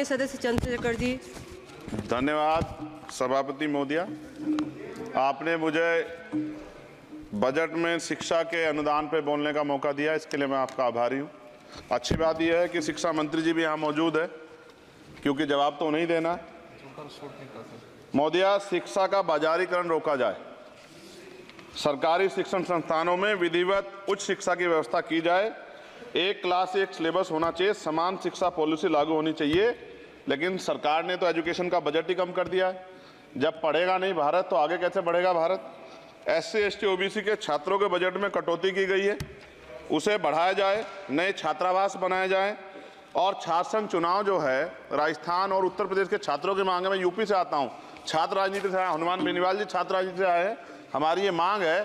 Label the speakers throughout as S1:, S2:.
S1: माननीय सदस्य चंद्रशेखर जी।
S2: धन्यवाद सभापति महोदया। आपने मुझे बजट में शिक्षा के अनुदान पर बोलने का मौका दिया, इसके लिए मैं आपका आभारी हूँ। अच्छी बात यह है कि शिक्षा मंत्री जी भी यहाँ मौजूद है, क्योंकि जवाब तो नहीं देना। महोदया, शिक्षा का बाजारीकरण रोका जाए, सरकारी शिक्षण संस्थानों में विधिवत उच्च शिक्षा की व्यवस्था की जाए, एक क्लास एक सिलेबस होना चाहिए, समान शिक्षा पॉलिसी लागू होनी चाहिए। लेकिन सरकार ने तो एजुकेशन का बजट ही कम कर दिया है। जब पढ़ेगा नहीं भारत तो आगे कैसे बढ़ेगा भारत। SC ST OBC के छात्रों के बजट में कटौती की गई है, उसे बढ़ाया जाए, नए छात्रावास बनाए जाए और छात्र संघ चुनाव जो है राजस्थान और उत्तर प्रदेश के छात्रों की मांग है। मैं यूपी से आता हूँ, छात्र राजनीति से आया, हनुमान बेनीवाल जी छात्र राजनीति से आए हैं। हमारी ये मांग है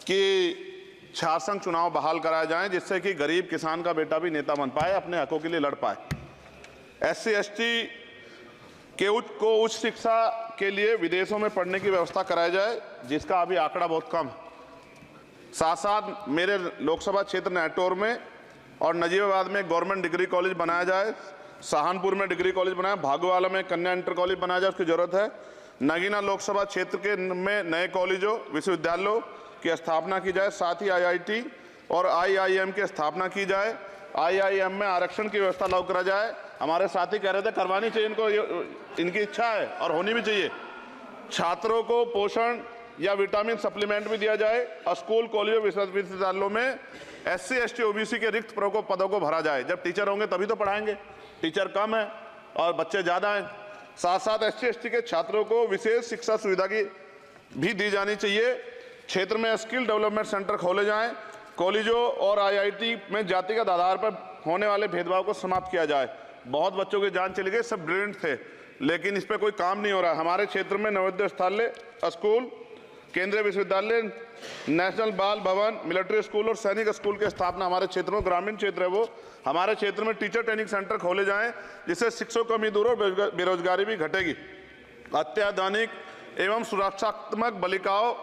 S2: कि छात्र संघ चुनाव बहाल कराए जाएं, जिससे कि गरीब किसान का बेटा भी नेता बन पाए, अपने हकों के लिए लड़ पाए। SC ST के उच्च शिक्षा के लिए विदेशों में पढ़ने की व्यवस्था कराई जाए, जिसका अभी आंकड़ा बहुत कम है। साथ साथ मेरे लोकसभा क्षेत्र नैटौर में और नजीबाबाद में गवर्नमेंट डिग्री कॉलेज बनाया जाए, सहारनपुर में डिग्री कॉलेज बनाया, भागोवाला में कन्या इंटर कॉलेज बनाया जाए, उसकी जरूरत है। नगीना लोकसभा क्षेत्र के में नए कॉलेजों विश्वविद्यालयों की स्थापना की जाए, साथ ही IIT और IIM की स्थापना की जाए। IIM में आरक्षण की व्यवस्था लागू करा जाए। हमारे साथी कह रहे थे करवानी चाहिए, इनको इनकी इच्छा है और होनी भी चाहिए। छात्रों को पोषण या विटामिन सप्लीमेंट भी दिया जाए। स्कूल कॉलेजों विश्वविद्यालयों में SC ST OBC के रिक्त पदों को भरा जाए। जब टीचर होंगे तभी तो पढ़ाएंगे, टीचर कम है और बच्चे ज़्यादा हैं। साथ साथ SC ST के छात्रों को विशेष शिक्षा सुविधा की भी दी जानी चाहिए। क्षेत्र में स्किल डेवलपमेंट सेंटर खोले जाएं। कॉलेजों और IIT में जातिगत आधार पर होने वाले भेदभाव को समाप्त किया जाए। बहुत बच्चों की जान चली गई, सब ब्रिलियंट थे, लेकिन इस पर कोई काम नहीं हो रहा। हमारे क्षेत्र में नवोदय विद्यालय स्कूल, केंद्रीय विश्वविद्यालय, नेशनल बाल भवन, मिलिट्री स्कूल और सैनिक स्कूल की स्थापना हमारे क्षेत्र में, ग्रामीण क्षेत्र है वो, हमारे क्षेत्र में टीचर ट्रेनिंग सेंटर खोले जाएं, जिससे शिक्षकों की कमी दूर और बेरोजगारी भी घटेगी। अत्याधुनिक एवं सुरक्षात्मक बालिकाओं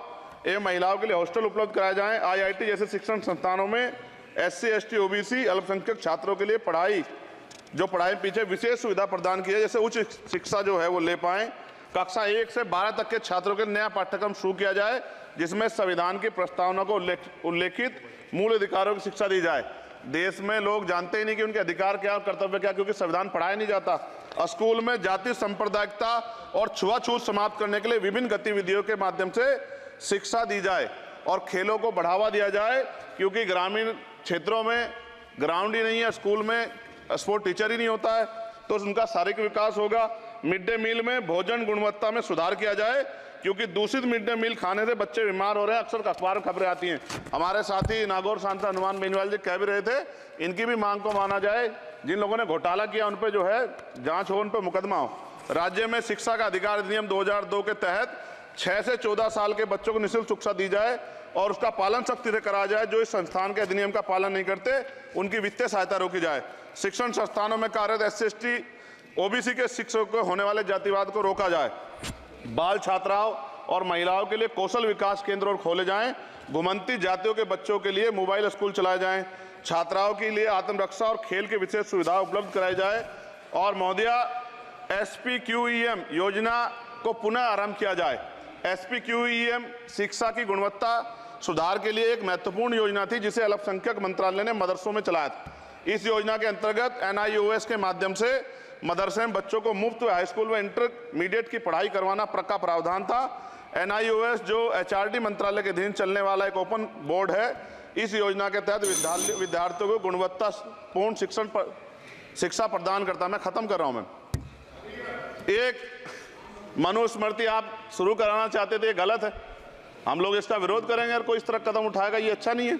S2: एवं महिलाओं के लिए हॉस्टल उपलब्ध कराए जाएं। IIT जैसे शिक्षण संस्थानों में SC ST OBC अल्पसंख्यक छात्रों के लिए पढ़ाई पीछे विशेष सुविधा प्रदान की है, जैसे उच्च शिक्षा जो है वो ले पाएं। कक्षा 1 से 12 तक के छात्रों के नया पाठ्यक्रम शुरू किया जाए, जिसमें संविधान की प्रस्तावना को उल्लेखित मूल अधिकारों की शिक्षा दी जाए। देश में लोग जानते ही नहीं कि उनके अधिकार क्या और कर्तव्य क्या, क्योंकि संविधान पढ़ाया नहीं जाता। स्कूल में जाति सांप्रदायिकता और छुआछूत समाप्त करने के लिए विभिन्न गतिविधियों के माध्यम से शिक्षा दी जाए और खेलों को बढ़ावा दिया जाए, क्योंकि ग्रामीण क्षेत्रों में ग्राउंड ही नहीं है, स्कूल में स्पोर्ट टीचर ही नहीं होता है, तो उनका शारीरिक विकास होगा। मिड डे मील में भोजन गुणवत्ता में सुधार किया जाए, क्योंकि दूषित मिड डे मील खाने से बच्चे बीमार हो रहे हैं, अक्सर अखबार में खबरें आती हैं। हमारे साथी नागौर सांसद हनुमान बेनीवाल जी कह भी रहे थे, इनकी भी मांग को माना जाए। जिन लोगों ने घोटाला किया उन पर जो है जांच हो, उन पर मुकदमा हो। राज्य में शिक्षा का अधिकार अधिनियम 2002 के तहत 6 से 14 साल के बच्चों को निःशुल्क शिक्षा दी जाए और उसका पालन सख्ती से कराया जाए। जो इस संस्थान के अधिनियम का पालन नहीं करते उनकी वित्तीय सहायता रोकी जाए। शिक्षण संस्थानों में कार्यरत SC ST OBC के शिक्षकों को होने वाले जातिवाद को रोका जाए। बाल छात्राओं और महिलाओं के लिए कौशल विकास केंद्र और खोले जाएं। घुमंती जातियों के बच्चों के लिए मोबाइल स्कूल चलाए जाएं। छात्राओं के लिए आत्मरक्षा और खेल की विशेष सुविधा उपलब्ध कराई जाए। और महोदया, SPQEM योजना को पुनः आरंभ किया जाए। SPQEM शिक्षा की गुणवत्ता सुधार के लिए एक महत्वपूर्ण योजना थी, जिसे अल्पसंख्यक मंत्रालय ने मदरसों में चलाया था। इस योजना के अंतर्गत NIOS के माध्यम से मदरसे में बच्चों को मुफ्त हाई स्कूल व इंटरमीडिएट की पढ़ाई करवाना का प्रावधान था। NIOS जो HRD मंत्रालय के अधीन चलने वाला एक ओपन बोर्ड है, इस योजना के तहत विद्यार्थियों को गुणवत्तापूर्ण शिक्षा प्रदान करता। मैं खत्म कर रहा हूं। मैं एक मनुस्मृति आप शुरू कराना चाहते थे, ये गलत है। हम लोग इसका विरोध करेंगे और कोई इस तरह कदम उठाएगा, ये अच्छा नहीं है।